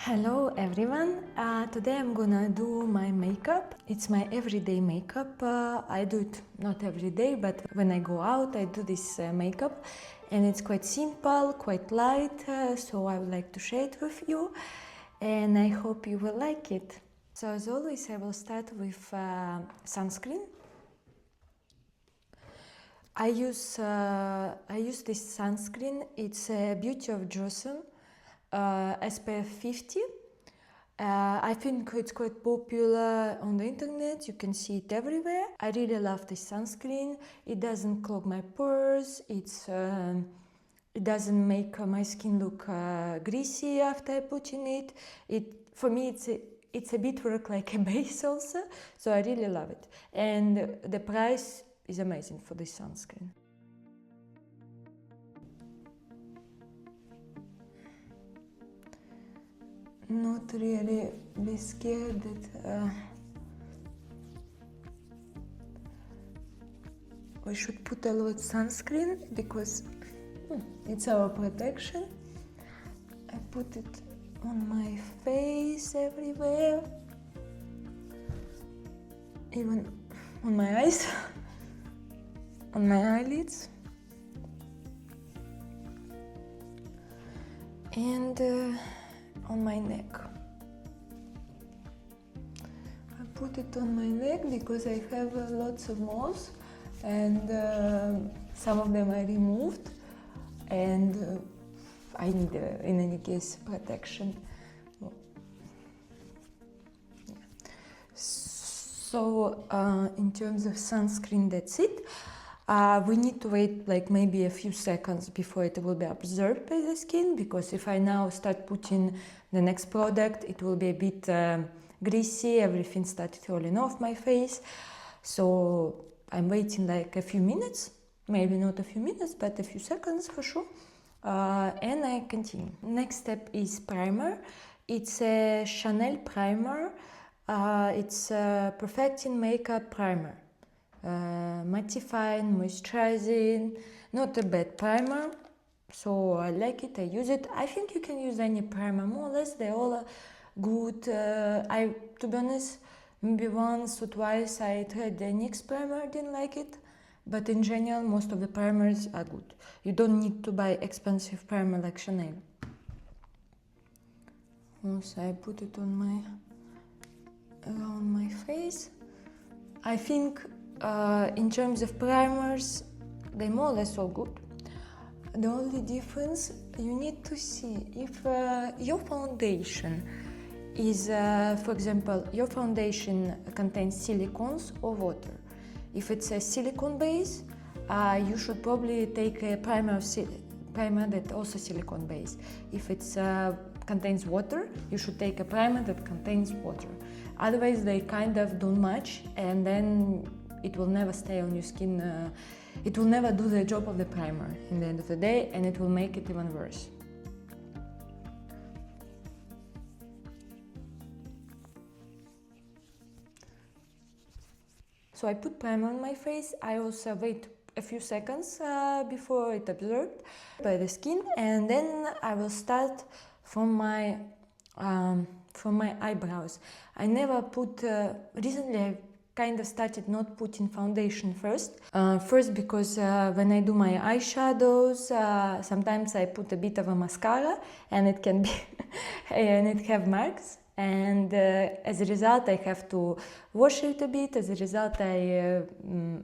Hello everyone, today I'm gonna do my makeup. It's my everyday makeup. I do it not every day, but when I go out I do this makeup, and it's quite simple, quite light, so I would like to share it with you and I hope you will like it. So as always I will start with sunscreen. I use this sunscreen. It's Beauty of Joseon, SPF 50. I think it's quite popular on the internet. You can see it everywhere. I really love this sunscreen. It doesn't clog my pores. It doesn't make my skin look greasy after I put in it. For me, it's a bit work like a base also. So I really love it. And the price is amazing for this sunscreen. Not really be scared that we should put a lot of sunscreen because it's our protection. I put it on my face everywhere, even on my eyes, on my eyelids, and on my neck. I put it on my neck because I have lots of moles, and some of them I removed, and I need, in any case, protection. So in terms of sunscreen, that's it. We need to wait like maybe a few seconds before it will be absorbed by the skin, because if I now start putting the next product, it will be a bit greasy, everything started falling off my face. So I'm waiting like a few minutes, maybe not a few minutes, but a few seconds for sure, and I continue. Next step is primer. It's a Chanel primer. It's a perfecting makeup primer. Mattifying, moisturizing, not a bad primer, so I like it, I use it. I think you can use any primer, more or less, they're all good. To be honest, maybe once or twice I tried the NYX primer, didn't like it, but in general most of the primers are good. You don't need to buy expensive primer like Chanel. Also I put it on around my face. I think in terms of primers, they're more or less all good. The only difference, you need to see if your foundation is, for example, your foundation contains silicones or water. If it's a silicone base, you should probably take a primer that also silicone base. If it contains water, you should take a primer that contains water. Otherwise, they kind of don't match, and then it will never stay on your skin. It will never do the job of the primer in the end of the day, and it will make it even worse. So I put primer on my face. I also wait a few seconds before it absorbed by the skin, and then I will start from my eyebrows. I never put, recently I kind of started not putting foundation first. First because when I do my eyeshadows, sometimes I put a bit of a mascara and it can be, and it have marks. And as a result I have to wash it a bit. As a result I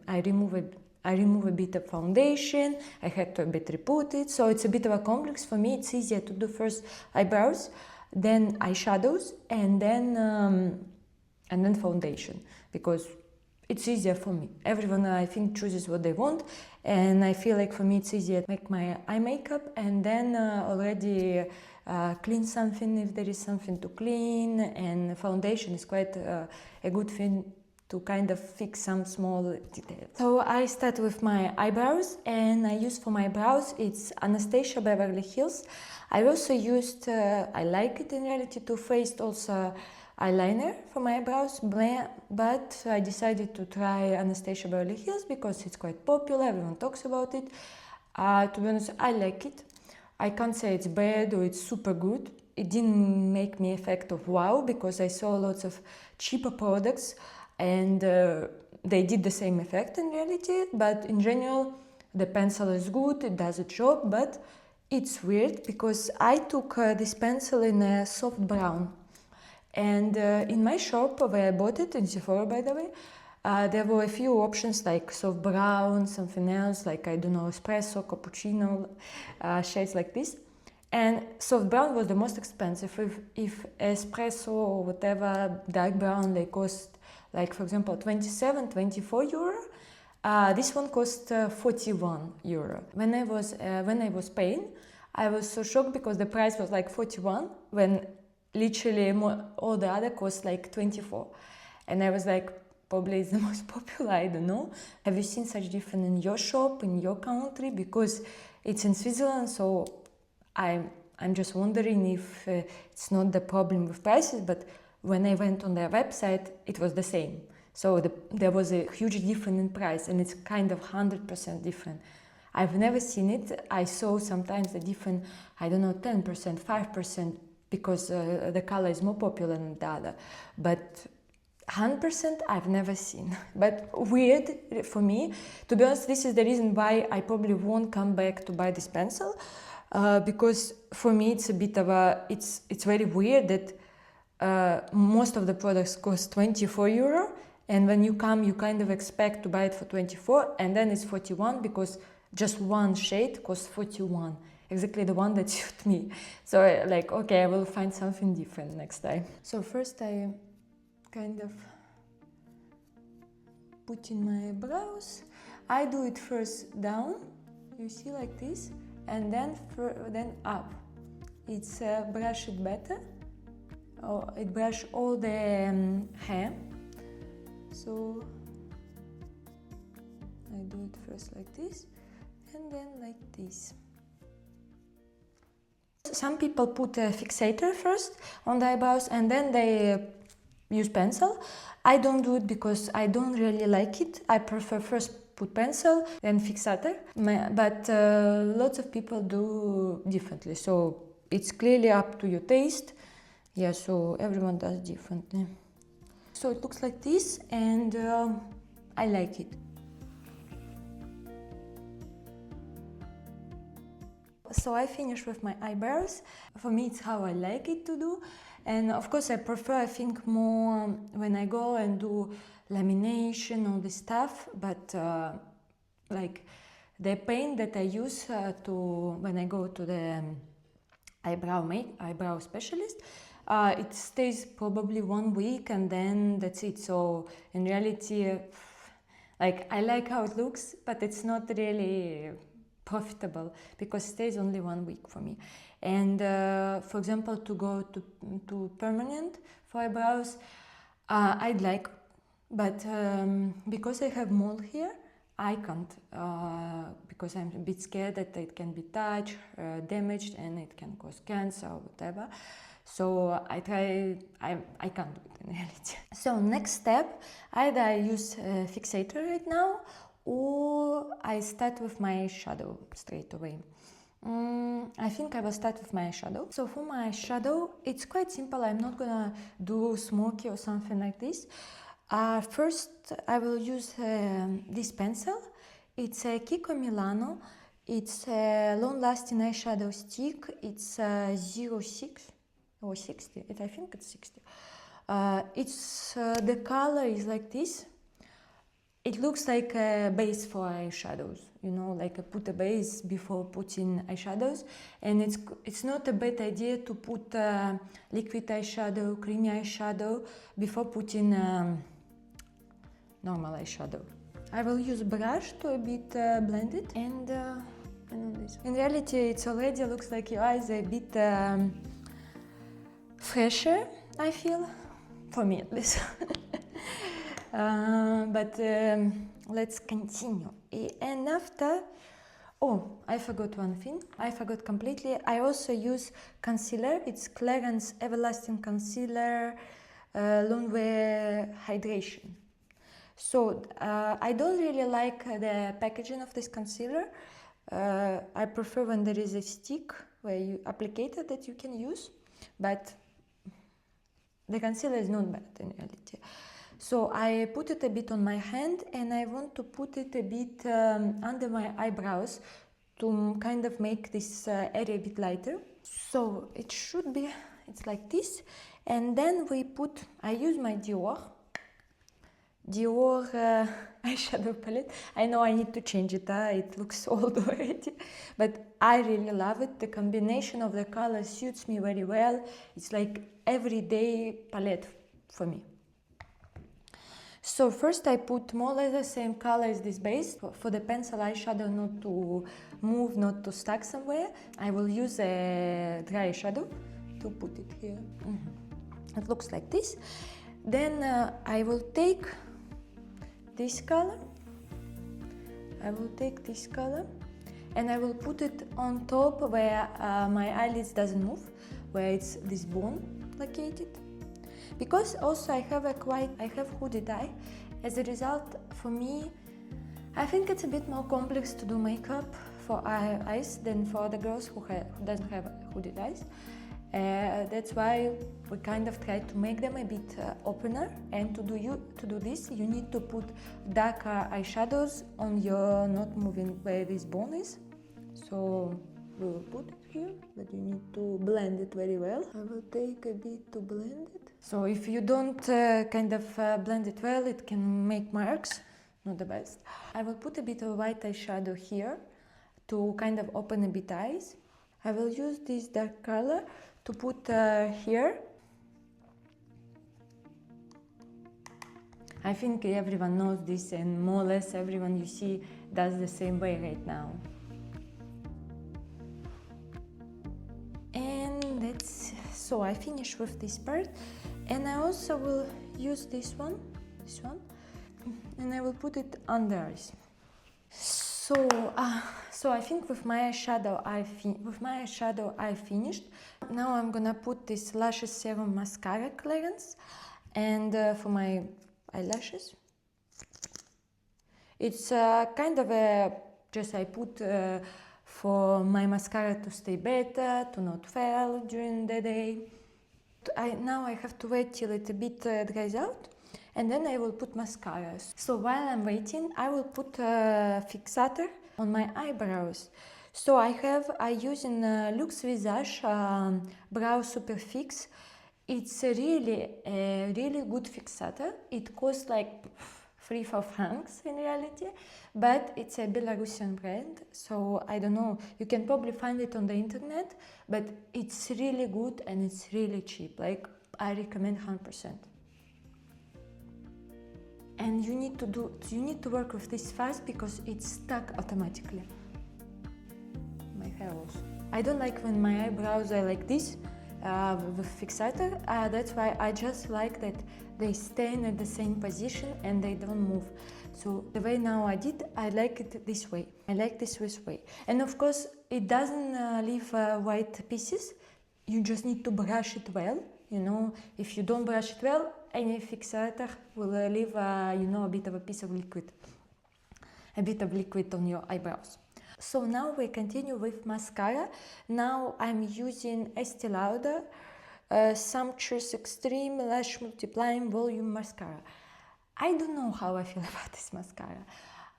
remove a bit of foundation. I had to a bit re-put it. So it's a bit of a complex for me. It's easier to do first eyebrows, then eyeshadows, and then foundation, because it's easier for me. Everyone, I think, chooses what they want, and I feel like for me it's easier to make my eye makeup and then already clean something if there is something to clean, and foundation is quite a good thing to kind of fix some small details. So I start with my eyebrows, and I use for my brows, it's Anastasia Beverly Hills. I also used, I like it in reality, Too Faced also eyeliner for my eyebrows, but I decided to try Anastasia Beverly Hills because it's quite popular, everyone talks about it. To be honest, I like it. I can't say it's bad or it's super good. it didn't make me effect of wow, because I saw lots of cheaper products and they did the same effect in reality. But in general, the pencil is good, it does its job, but it's weird because I took this pencil in a soft brown. And in my shop where I bought it, in Sephora by the way, there were a few options like soft brown, something else, like I don't know, espresso, cappuccino, shades like this. And soft brown was the most expensive. If espresso or whatever dark brown, they cost, like for example, 27, 24 euro. This one cost 41 euro. When I was paying, I was so shocked because the price was like 41 when literally all the other cost like 24. And I was like, probably it's the most popular, I don't know. Have you seen such difference in your shop, in your country? Because it's in Switzerland, so I'm just wondering if it's not the problem with prices, but when I went on their website, it was the same. So there was a huge difference in price, and it's kind of 100% different. I've never seen it. I saw sometimes a different, I don't know, 10%, 5%, because the color is more popular than the other. But 100% I've never seen. But weird for me. To be honest, this is the reason why I probably won't come back to buy this pencil. Because for me it's a bit of it's very weird that most of the products cost 24 euro, and when you come you kind of expect to buy it for 24, and then it's 41 because just one shade costs 41, exactly the one that suit me. So like, okay, I will find something different next time. So first I kind of put in my brows. I do it first down, you see, like this, and then up. It's brush it better. It brush all the hair. So I do it first like this, and then like this. Some people put a fixator first on the eyebrows and then they use pencil. I don't do it because I don't really like it. I prefer first put pencil then fixator, but lots of people do differently, so it's clearly up to your taste. Yeah, so everyone does differently. So it looks like this, and I like it. So I finished with my eyebrows. For me, it's how I like it to do. And of course, I prefer, I think, more when I go and do lamination, all this stuff. But like the paint that I use when I go to the eyebrow specialist, it stays probably 1 week and then that's it. So in reality, like I like how it looks, but it's not really profitable because it stays only 1 week for me. And for example, to go to permanent for eyebrows, I'd like, but because I have mole here, I can't, because I'm a bit scared that it can be touched, damaged, and it can cause cancer or whatever. So I can't do it in reality. So next step, either I use fixator right now, or I start with my eyeshadow straight away. I think I will start with my eyeshadow. So for my eyeshadow, it's quite simple. I'm not gonna do smoky or something like this. First, I will use this pencil. It's a Kiko Milano. It's a long-lasting eyeshadow stick. It's 06 or 60. I think it's 60. The color is like this. It looks like a base for eyeshadows, you know, like I put a base before putting eyeshadows. And it's not a bad idea to put liquid eyeshadow, creamy eyeshadow before putting normal eyeshadow. I will use a brush to a bit blend it, and this. In reality, it already looks like your eyes are a bit fresher, I feel, for me at least. But let's continue. And after, I forgot one thing. I forgot completely. I also use concealer. It's Clarins Everlasting Concealer Longwear Hydration. So I don't really like the packaging of this concealer. I prefer when there is a stick where you applicator that you can use. but the concealer is not bad in reality. So I put it a bit on my hand, and I want to put it a bit under my eyebrows to kind of make this area a bit lighter. So it should be, it's like this. And then I use my Dior eyeshadow palette. I know I need to change it, it looks old already, but I really love it. The combination of the colors suits me very well. It's like everyday palette for me. So first I put more or less the same color as this base. For the pencil eyeshadow not to move, not to stuck somewhere, I will use a dry eyeshadow to put it here. It looks like this. Then I will take this color. And I will put it on top where my eyelids doesn't move, where it's this bone located. Because also I have hooded eye. As a result, for me, I think it's a bit more complex to do makeup for eyes than for the girls who doesn't have hooded eyes. That's why we kind of try to make them a bit opener. And to do this, you need to put darker eyeshadows on your not moving where this bone is. So we will put it here, but you need to blend it very well. I will take a bit to blend it. So if you don't blend it well, it can make marks, not the best. I will put a bit of white eyeshadow here to kind of open a bit eyes. I will use this dark color to put here. I think everyone knows this, and more or less everyone you see does the same way right now. And so I finish with this part, and I also will use this one, and I will put it under eyes. So I think with my eyeshadow I finished. Now I'm gonna put this Lashes Serum Mascara clearance, and for my eyelashes, it's kind of just I put for my mascara to stay better, to not fail during the day. Now I have to wait till it a bit dries out, and then I will put mascara. So while I'm waiting, I will put fixator on my eyebrows. So I use in Luxvisage Brow Super Fix. It's a really good fixator. It costs like 3-4 francs in reality, but it's a Belarusian brand, so I don't know, you can probably find it on the internet, but it's really good and it's really cheap. Like, I recommend 100%. And you need to work with this fast because it's stuck automatically. My hair also. I don't like when my eyebrows are like this with fixator. That's why I just like that they stay in the same position and they don't move. So the way now I like it this way. I like this way. And of course, it doesn't leave white pieces. You just need to brush it well. You know, if you don't brush it well, any fixator will leave, a bit of a piece of liquid. A bit of liquid on your eyebrows. So now we continue with mascara. Now I'm using Estee Lauder Sumptuous Extreme Lash Multiplying Volume Mascara. I don't know how I feel about this mascara.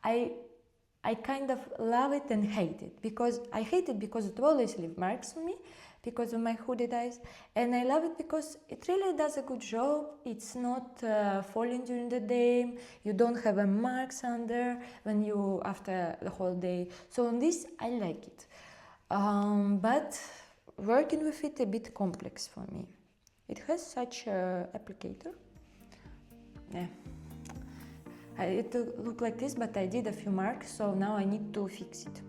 I kind of love it and hate it, because I hate it because it always leaves marks on me because of my hooded eyes, and I love it because it really does a good job. It's not falling during the day, you don't have marks under after the whole day. So on this I like it, but working with it a bit complex for me. It has such a applicator. Yeah. It looked like this, but I did a few marks, so now I need to fix it.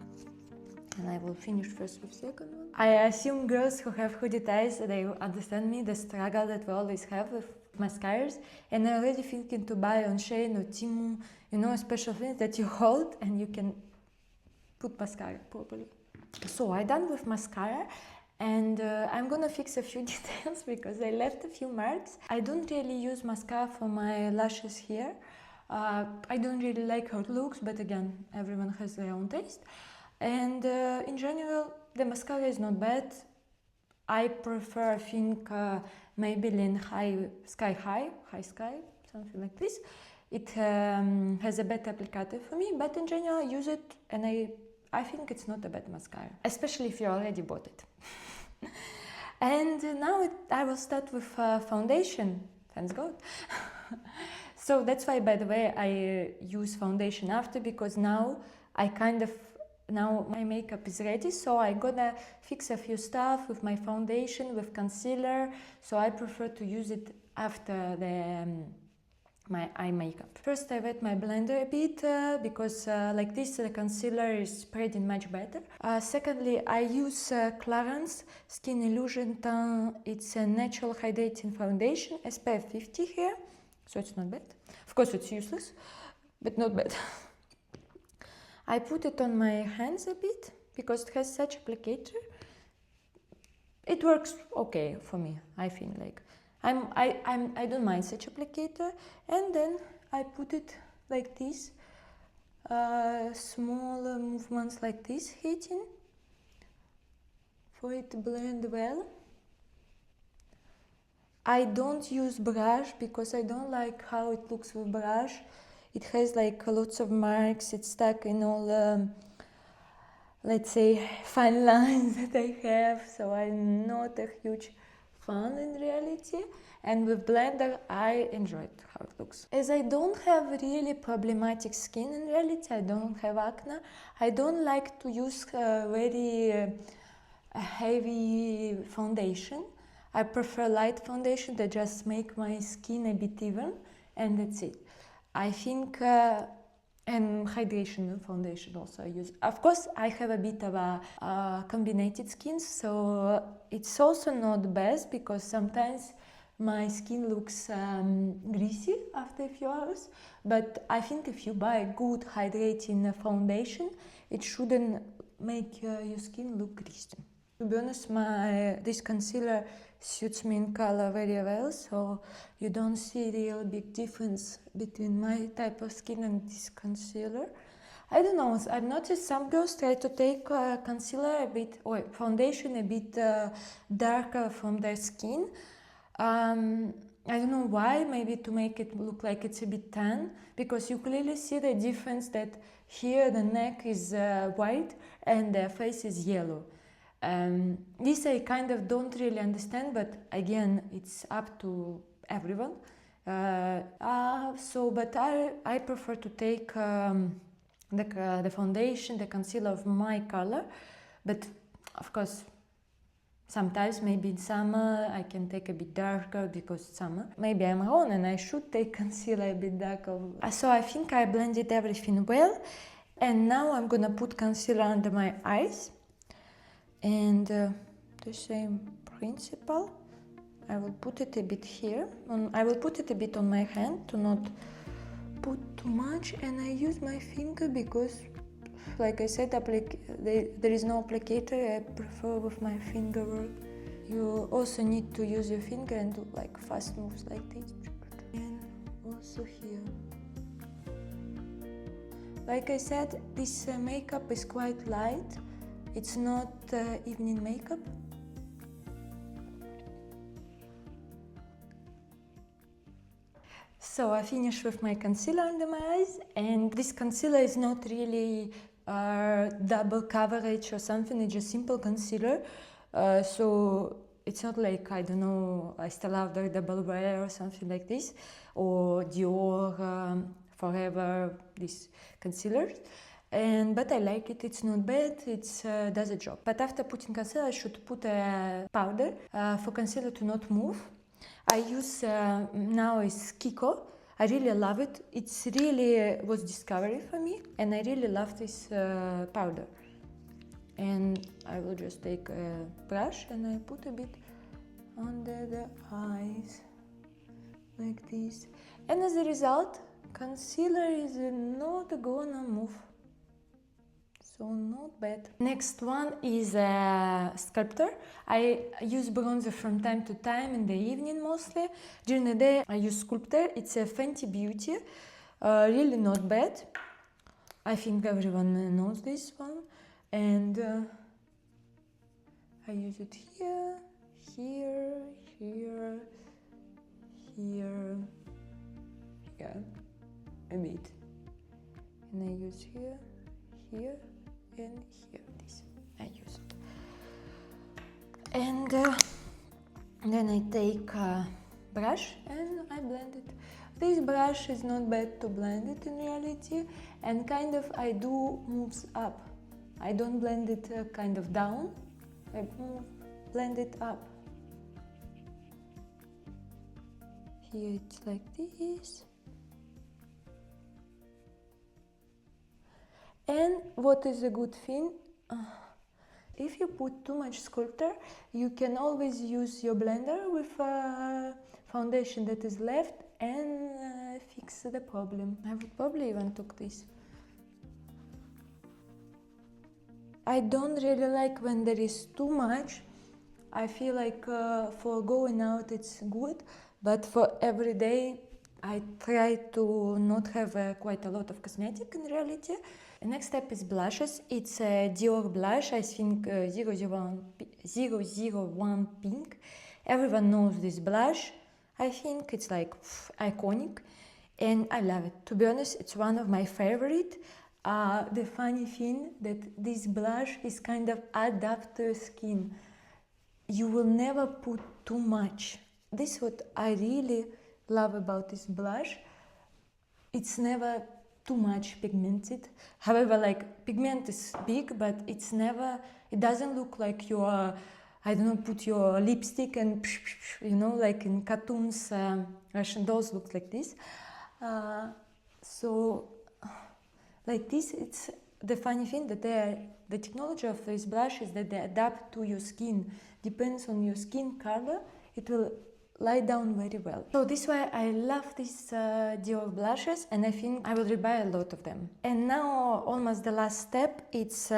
And I will finish first with second one. I assume girls who have hooded eyes, they understand me, the struggle that we always have with mascaras. And I'm already thinking to buy on Shein or Temu, special things that you hold and you can put mascara properly. So I'm done with mascara, and I'm gonna fix a few details because I left a few marks. I don't really use mascara for my lashes here. I don't really like how it looks, but again, everyone has their own taste. And in general, the mascara is not bad. I prefer, I think, Maybelline High Sky, something like this. It has a better applicator for me, but in general I use it and I think it's not a bad mascara, especially if you already bought it. And now I will start with foundation, thanks God. So that's why, by the way, I use foundation after, because now my makeup is ready, so I'm gonna fix a few stuff with my foundation, with concealer, so I prefer to use it after my eye makeup. First I wet my blender a bit, because like this the concealer is spreading much better. Secondly, I use Clarins Skin Illusion Tan. It's a natural hydrating foundation, SPF 50 here, so it's not bad. Of course it's useless, but not bad. I put it on my hands a bit because it has such applicator. It works okay for me. I feel like I don't mind such applicator, and then I put it like this, small movements like this, hitting for it to blend well. I don't use brush because I don't like how it looks with brush. It has like lots of marks, it's stuck in all, let's say, fine lines that I have, so I'm not a huge fan in reality. And with blender, I enjoyed how it looks. As I don't have really problematic skin in reality, I don't have acne, I don't like to use very heavy foundation. I prefer light foundation that just make my skin a bit even, and that's it. I think, and hydration foundation also I use. Of course, I have a bit of a combined skin, so it's also not best because sometimes my skin looks greasy after a few hours. But I think if you buy a good hydrating foundation, it shouldn't make your skin look greasy. To be honest, this concealer suits me in color very well, so you don't see real big difference between my type of skin and this concealer. I don't know, I've noticed some girls try to take concealer a bit, or foundation a bit darker from their skin. I don't know why, maybe to make it look like it's a bit tan, because you clearly see the difference that here the neck is white and the face is yellow. This I kind of don't really understand, but again, it's up to everyone. But I prefer to take the foundation, the concealer of my color, but of course, sometimes maybe in summer I can take a bit darker because it's summer. Maybe I'm wrong and I should take concealer a bit darker. So I think I blended everything well, and now I'm gonna put concealer under my eyes. And the same principle, I will put it a bit here. I will put it a bit on my hand to not put too much, and I use my finger because, like I said, there is no applicator. I prefer with my finger work. You also need to use your finger and do like fast moves like this. And also here. Like I said, this makeup is quite light. It's not evening makeup. So I finished with my concealer under my eyes, and this concealer is not really double coverage or something, it's just simple concealer. So it's not like, I don't know, Estee Lauder Double Wear or something like this, or Dior Forever, these concealers. But I like it, it's not bad, it does a job. But after putting concealer, I should put a powder for concealer to not move. I use now is Kiko. I really love it. It's really was discovery for me, and I really love this powder. And I will just take a brush and I put a bit under the eyes, like this. And as a result, concealer is not gonna move. So not bad. Next one is a sculptor. I use bronzer from time to time, in the evening mostly. During the day I use sculptor. It's a Fenty Beauty. Really not bad. I think everyone knows this one. And I use it here here, here, here, yeah, a bit. And I use here, here, and here. This I use. And then I take a brush and I blend it. This brush is not bad to blend it in reality, and kind of I do moves up. I don't blend it kind of down, I blend it up. Here it's like this. And what is a good thing? If you put too much sculptor, you can always use your blender with a foundation that is left and fix the problem. I would probably even took this. I don't really like when there is too much. I feel like for going out it's good, but for every day I try to not have quite a lot of cosmetic in reality. The next step is blushes. It's a Dior blush, I think 001 Pink. Everyone knows this blush. I think it's like iconic and I love it. To be honest, it's one of my favorite. The funny thing that this blush is kind of adapt to your skin. You will never put too much. This is what I really love about this blush. It's never too much pigmented. However, like pigment is big, but it's never, it doesn't look like you are, I don't know, put your lipstick and you know, like in cartoons, Russian dolls look like this. So like this, it's the funny thing that the technology of this blush is that they adapt to your skin. Depends on your skin color, it will lie down very well. So this is why I love these Dior blushes, and I think I will rebuy a lot of them. And now almost the last step, it's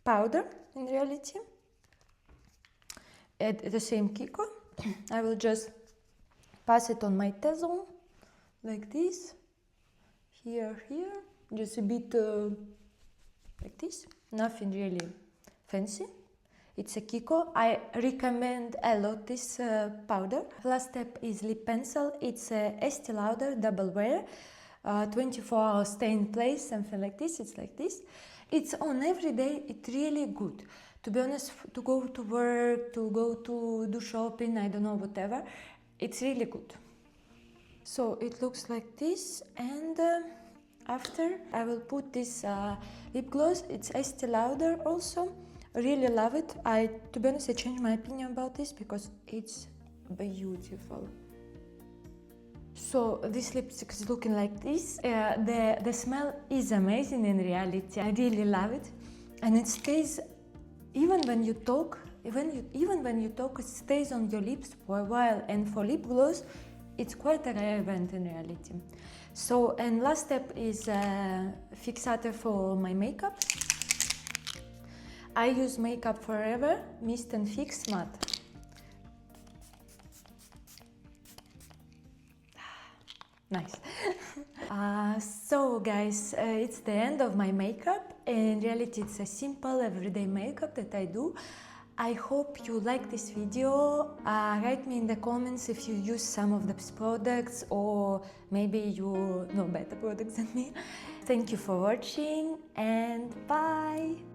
powder in reality. At the same Kiko, I will just pass it on my T-zone like this, here, just a bit like this, nothing really fancy. It's a Kiko. I recommend a lot this powder. Last step is lip pencil. It's a Estee Lauder Double Wear, 24-hour stay in place, something like this. It's like this. It's on every day. It's really good. To be honest, to go to work, to go to do shopping, I don't know, whatever, it's really good. So it looks like this, and after I will put this lip gloss. It's Estee Lauder also. Really love it. To be honest, I changed my opinion about this because it's beautiful. So this lipstick is looking like this. The smell is amazing in reality. I really love it, and it stays even when you talk. Even when you talk, it stays on your lips for a while. And for lip gloss, it's quite a rare event in reality. So, and last step is fixator for my makeup. I use Makeup Forever Mist and Fix Matte. Nice. So guys, it's the end of my makeup. In reality, it's a simple everyday makeup that I do. I hope you like this video. Write me in the comments if you use some of these products, or maybe you know better products than me. Thank you for watching, and bye!